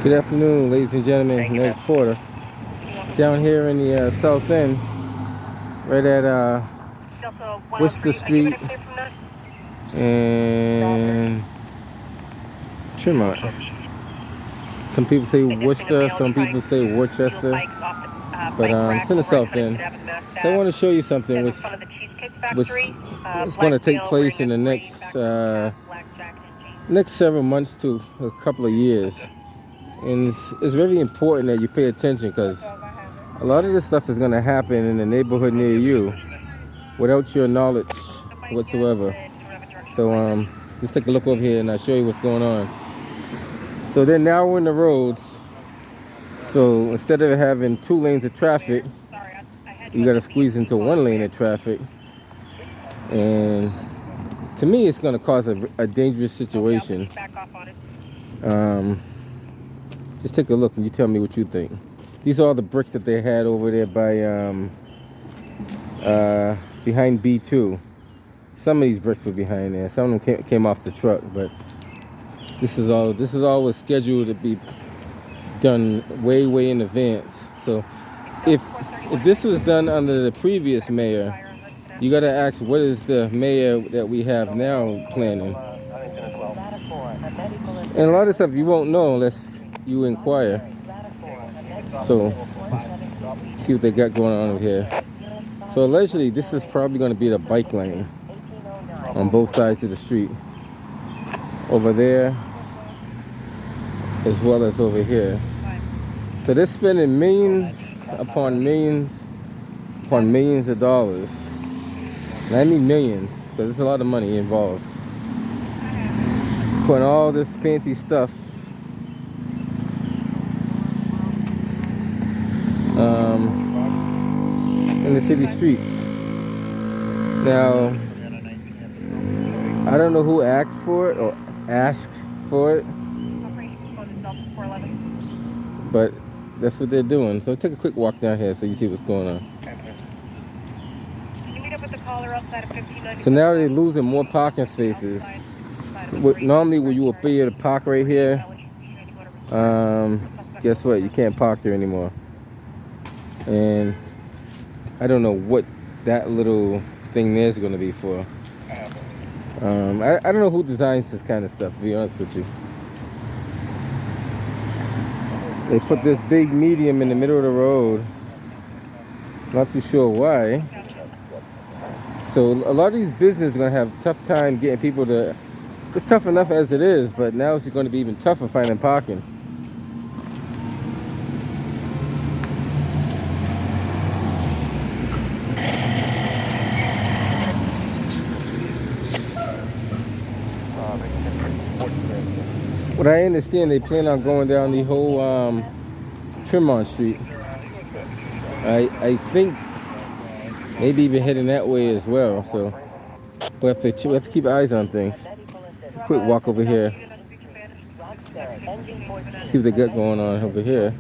Good afternoon, ladies and gentlemen. Nez Porter. Down here in the South End, right at Worcester Street and Tremont. Some people say Worcester, some people say Worcester, but it's in the South End. So I want to show you something which is going to take place in the next several months to a couple of years. And it's very important that you pay attention because a lot of this stuff is going to happen in the neighborhood near you without your knowledge whatsoever. So let's take a look over here and I'll show you what's going on. So they're narrowing the roads. So instead of having 2 lanes of traffic, you got to squeeze into 1 lane of traffic. And to me, it's going to cause a dangerous situation. Just take a look and you tell me what you think. These are all the bricks that they had over there by behind B2. Some of these bricks were behind there. Some of them came off the truck, but this is all was scheduled to be done way in advance. So if this was done under the previous mayor, you got to ask, what is the mayor that we have now planning? And a lot of stuff you won't know unless you inquire. So see what they got going on over here. So allegedly this is probably going to be the bike lane on both sides of the street, over there as well as over here. So they're spending millions upon millions of dollars, and I mean millions because there's a lot of money involved, putting all this fancy stuff in the city streets. Now, I don't know who asked for it, but that's what they're doing. So take a quick walk down here so you see what's going on. So now they're losing more parking spaces. Normally, when you would be able to park right here, guess what? You can't park there anymore. And I don't know what that little thing there is going to be for. I don't know who designs this kind of stuff, to be honest with you. They put this big medium in the middle of the road. Not too sure why. So a lot of these businesses are going to have a tough time getting people to... It's tough enough as it is, but now it's going to be even tougher finding parking. What I understand, they plan on going down the whole Tremont Street. I think maybe even heading that way as well. So we have to keep eyes on things. Quick walk over here. See what they got going on over here.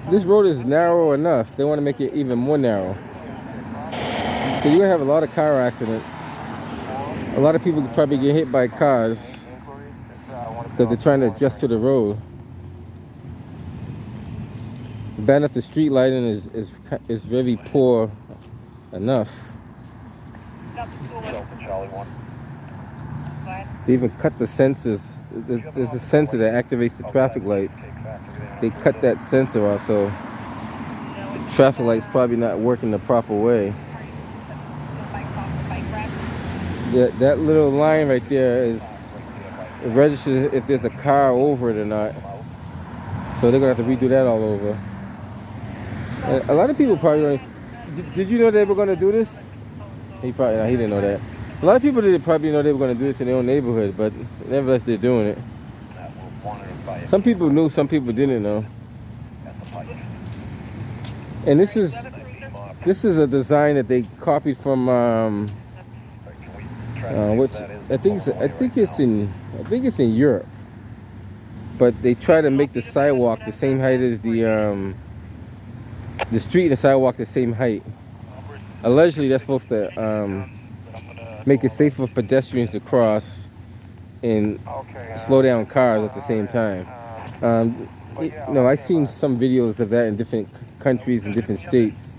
This road is narrow enough. They want to make it even more narrow. So you're gonna have a lot of car accidents. A lot of people could probably get hit by cars because they're trying to adjust to the road. Bad enough the street lighting is very poor enough. They even cut the sensors. There's a sensor that activates the traffic lights. They cut that sensor off, so the traffic light's probably not working the proper way. That little line right there is registered if there's a car over it or not. So they're gonna have to redo that all over. A lot of people probably don't. Did you know they were gonna do this? He didn't know that. A lot of people didn't probably know they were gonna do this in their own neighborhood, but nevertheless they're doing it. Some people knew, some people didn't know. And this is a design that they copied from I think it's in Europe, but they try to make the sidewalk the same height as the street and the sidewalk the same height. Allegedly, that's supposed to make it safer for pedestrians to cross and slow down cars at the same time. I've seen some videos of that in different countries and different states,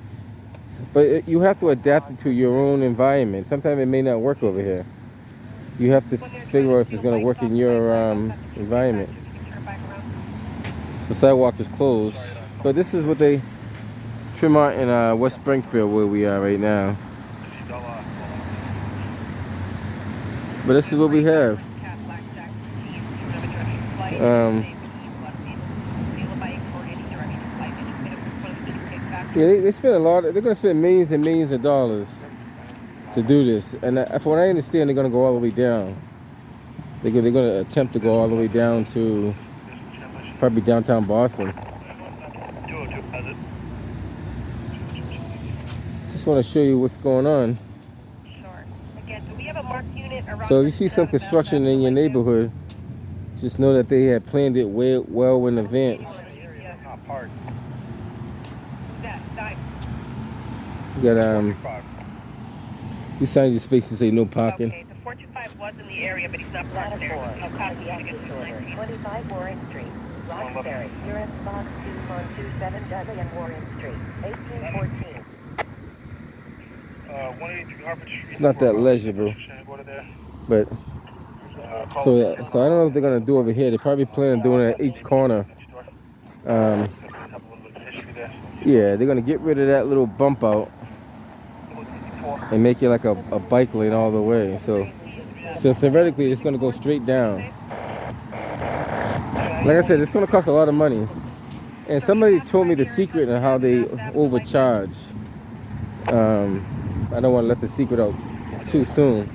but you have to adapt it to your own environment. Sometimes it may not work over here. You have to figure out if it's going to work in your environment. The sidewalk is closed, but this is what they Tremont in West Springfield, where we are right now. But this is what we have. Yeah, they spend a lot. They're going to spend millions and millions of dollars to do this. And from what I understand, they're going to go all the way down. They're going to attempt to go all the way down to probably downtown Boston. Just want to show you what's going on. So if you see some construction in your neighborhood, just know that they had planned it well in advance. You got these signs of spaces say no parking. Okay, the 425 was in the area, but he's not parked there. I'll copy you to get to 19. 25 Warren Street, Roxbury. You're in box 2127 Dudley and Warren Street, 1814. It's not that legible, but so I don't know what they're gonna do over here. They probably plan on doing it at each corner. Yeah, they're gonna get rid of that little bump out and make it like a bike lane all the way. So theoretically, it's gonna go straight down. Like I said, it's gonna cost a lot of money. And somebody told me the secret of how they overcharge. I don't want to let the secret out too soon,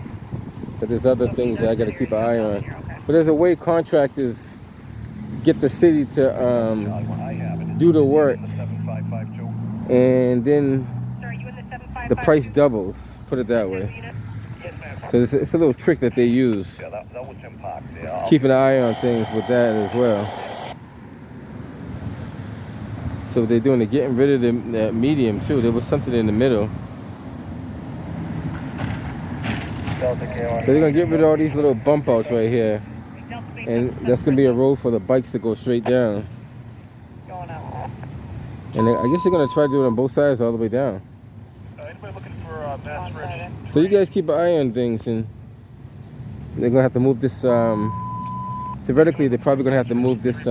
but there's other things that I got to keep an eye on. But there's a way contractors get the city to do the work, and then the price doubles, put it that way. So it's a little trick that they use. Keeping an eye on things with that as well. So they're doing it, getting rid of that medium too. There was something in the middle. So they're gonna get rid of all these little bump outs right here, and that's gonna be a road for the bikes to go straight down. And I guess they're gonna try to do it on both sides all the way down. So you guys keep an eye on things, and they're gonna have to move this. Theoretically, they're probably gonna have to move this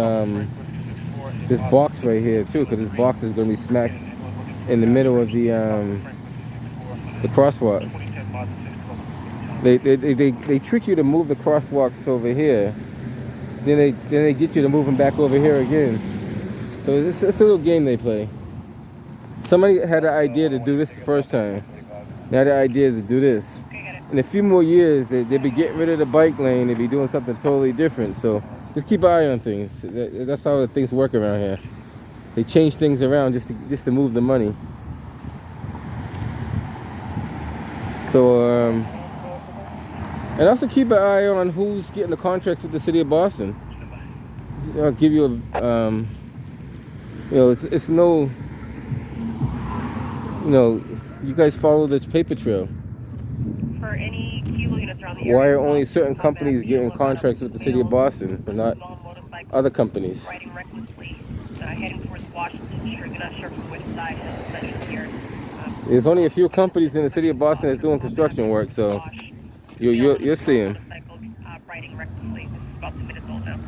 this box right here too, because this box is gonna be smacked in the middle of the crosswalk. They trick you to move the crosswalks over here, then they get you to move them back over here again. So it's a little game they play. Somebody had an idea to do this the first time. Now the idea is to do this. In a few more years, they'll be getting rid of the bike lane. They'll be doing something totally different. So just keep an eye on things. That's how things work around here. They change things around just to move the money. So and also keep an eye on who's getting the contracts with the city of Boston. I'll give you a, it's no, you guys follow the paper trail. For any kilo units around the Why are only certain companies getting contracts with the city of Boston, but not other companies? Riding recklessly, heading towards Washington Street. You're not sure from which side of the section here. There's only a few companies in the city of Boston that's doing construction work, so you'll see them. Riding recklessly. This is about 2 minutes old now.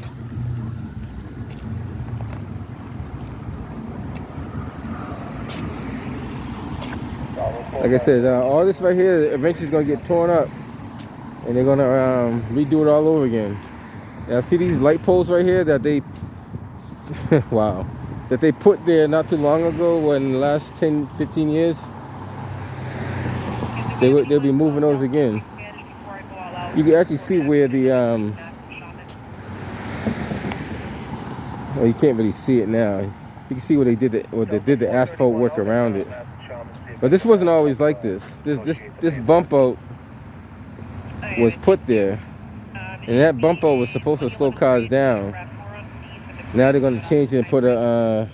Like I said, all this right here eventually is going to get torn up, and they're going to redo it all over again. Now see these light poles right here that they wow, that they put there not too long ago, in the last 10-15 years. They'll be moving those again. You can actually see where the well, you can't really see it now. You can see where they did the asphalt work around it. But this wasn't always like this. This bump out was put there, and that bump out was supposed to slow cars down. Now they're going to change it and put a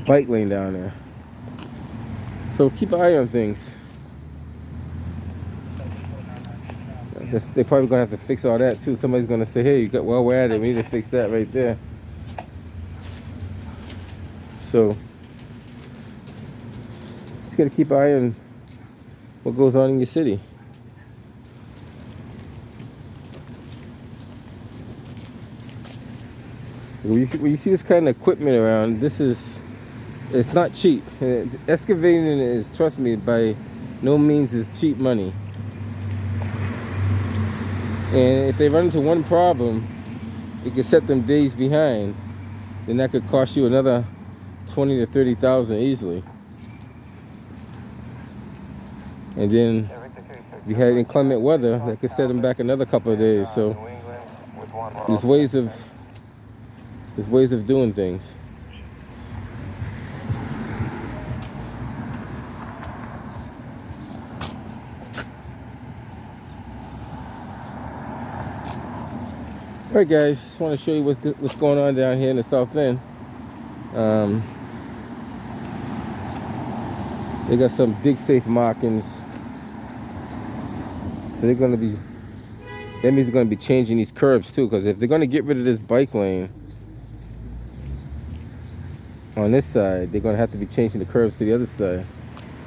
bike lane down there. So keep an eye on things. They're probably gonna have to fix all that too. Somebody's gonna say, "Hey, while we're at it, we need to fix that right there." So just gotta keep an eye on what goes on in your city. When you see this kind of equipment around, it's not cheap. Excavating is, trust me, by no means is cheap money. And if they run into one problem, it could set them days behind. Then that could cost you another 20 to 30,000 easily. And then if you had inclement weather, that could set them back another couple of days. So there's ways of doing things. All right, guys, just want to show you what's going on down here in the South End. They got some dig safe markings. So that means they're going to be changing these curbs too, because if they're going to get rid of this bike lane on this side, they're going to have to be changing the curbs to the other side.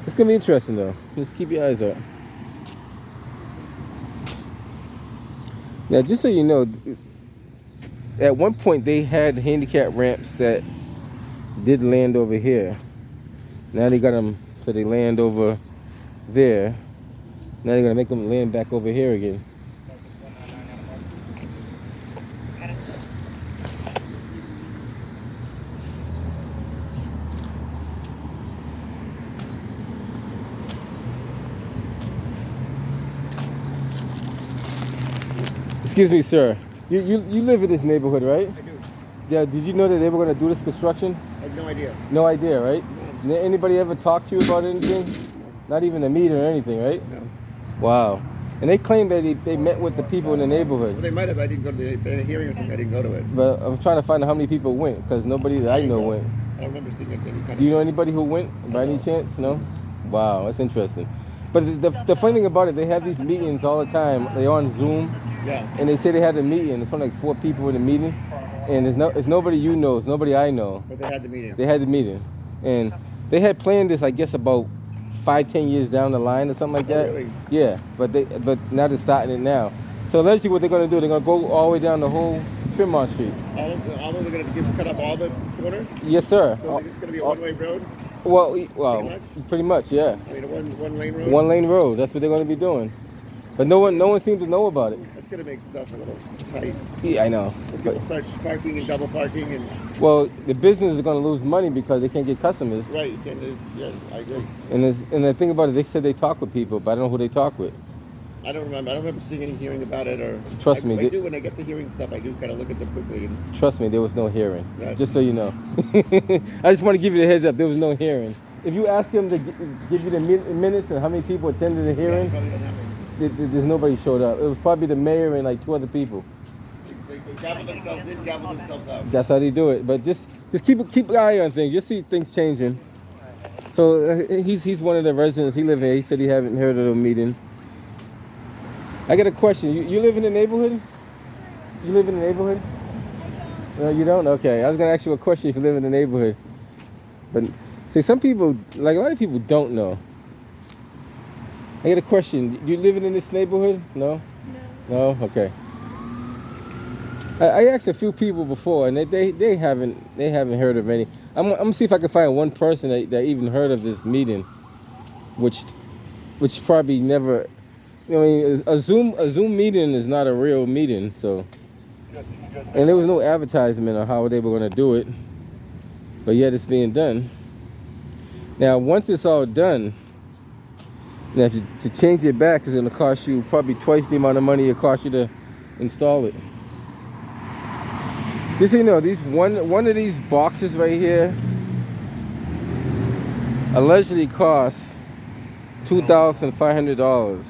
It's going to be interesting though. Just keep your eyes out. Now, just so you know, at one point they had handicap ramps that did land over here. Now they got them so they land over there. Now they're gonna make them land back over here again. Excuse me, sir. You live in this neighborhood, right? I do. Yeah, did you know that they were going to do this construction? I have no idea. No idea, right? No. Anybody ever talk to you about anything? No. Not even a meeting or anything, right? No. Wow. And they claim that they met with the people in the Well, neighborhood. they might have. I didn't go to the hearing or something. I didn't go to it. But I'm trying to find out how many people went, because nobody that I know went. I don't remember seeing any kind of... Do you know anybody who went by any chance? No? Wow, that's interesting. But the funny thing about it, they have these meetings all the time. They're on Zoom. Yeah. And they say they had a meeting. It's only like 4 people in the meeting. And it's nobody you know. It's nobody I know. But they had the meeting. They had the meeting. And they had planned this, I guess, about 5-10 years down the line or something like that. Really? Yeah. But now they're starting it now. So allegedly what they're going to do, they're going to go all the way down the whole Tremont Street. Although they're going to cut off all the corners? Yes, sir. So it's going to be a one-way road? Well, pretty much, yeah. I mean, a one-lane road? One lane road. That's what they're going to be doing. But no one seems to know about it. That's going to make stuff a little tight. Yeah, I know. When people start parking and double parking and... Well, the business is going to lose money because they can't get customers. Right. You can't, yeah, I agree. And the thing about it, they said they talk with people, but I don't know who they talk with. I don't remember seeing any hearing about it, or... Trust me. I do, when I get the hearing stuff, I do kind of look at them quickly. And, Trust me, there was no hearing. Yeah. Just so you know. I just want to give you the heads up, there was no hearing. If you ask them to give you the minutes and how many people attended the hearing, yeah, probably don't happen. there's nobody showed up. It was probably the mayor and like 2 other people. They gavel themselves in, gavel themselves out. That's how they do it. But just keep an eye on things. Just see things changing. So he's one of the residents. He live here. He said he haven't heard of the meeting. I got a question. You live in the neighborhood? You live in the neighborhood? No, you don't? Okay. I was going to ask you a question if you live in the neighborhood. But see, some people, like a lot of people don't know. I got a question. You living in this neighborhood? No? No? Okay. I asked a few people before, and they haven't heard of any. I'm gonna see if I can find one person that even heard of this meeting, which probably never. You know, I mean, a Zoom meeting is not a real meeting, so. And there was no advertisement on how they were going to do it, but yet it's being done. Now, once it's all done, now to change it back is going to cost you probably twice the amount of money it cost you to install it. Just so you know, one of these boxes right here allegedly costs $2,500.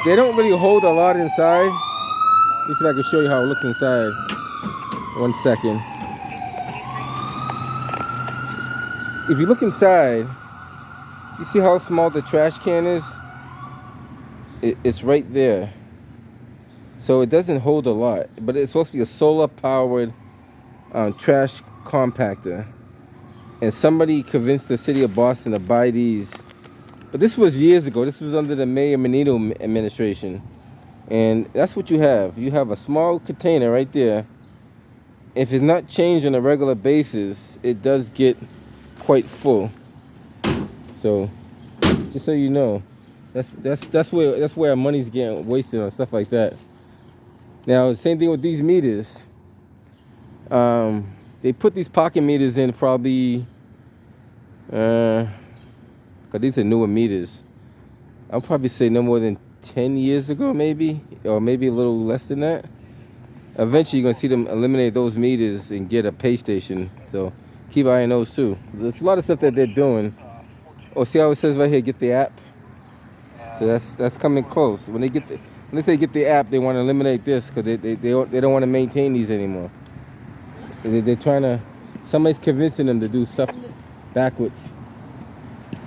They don't really hold a lot inside. Let me see if I can show you how it looks inside. 1 second. If you look inside, you see how small the trash can is? It's right there. So it doesn't hold a lot, but it's supposed to be a solar powered trash compactor. And somebody convinced the city of Boston to buy these. But this was years ago. This was under the Mayor Menino administration. And that's what you have. You have a small container right there. If it's not changed on a regular basis, it does get quite full. So just so you know, that's where our money's getting wasted on stuff like that. Now the same thing with these meters. They put these pocket meters in probably, cause these are newer meters. I'll probably say no more than 10 years ago, maybe, or maybe a little less than that. Eventually, you're gonna see them eliminate those meters and get a pay station. So keep an eye on those too. There's a lot of stuff that they're doing. Oh, see how it says right here, get the app? So that's coming close. When they say get the app, they want to eliminate this because they don't want to maintain these anymore. They're trying to, somebody's convincing them to do stuff backwards.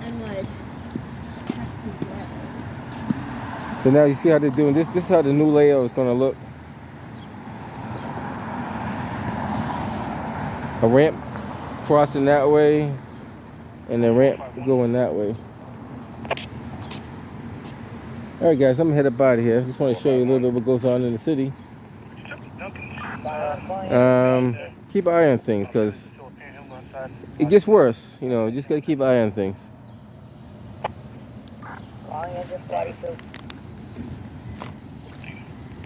I'm like, So now you see how they're doing this. This is how the new layout is going to look. A ramp crossing that way, and the ramp going that way. All right, guys, I'm gonna head up out of here. Just want to show you a little bit of what goes on in the city. Keep an eye on things because it gets worse. You know, just gotta keep an eye on things. Long as it's ready to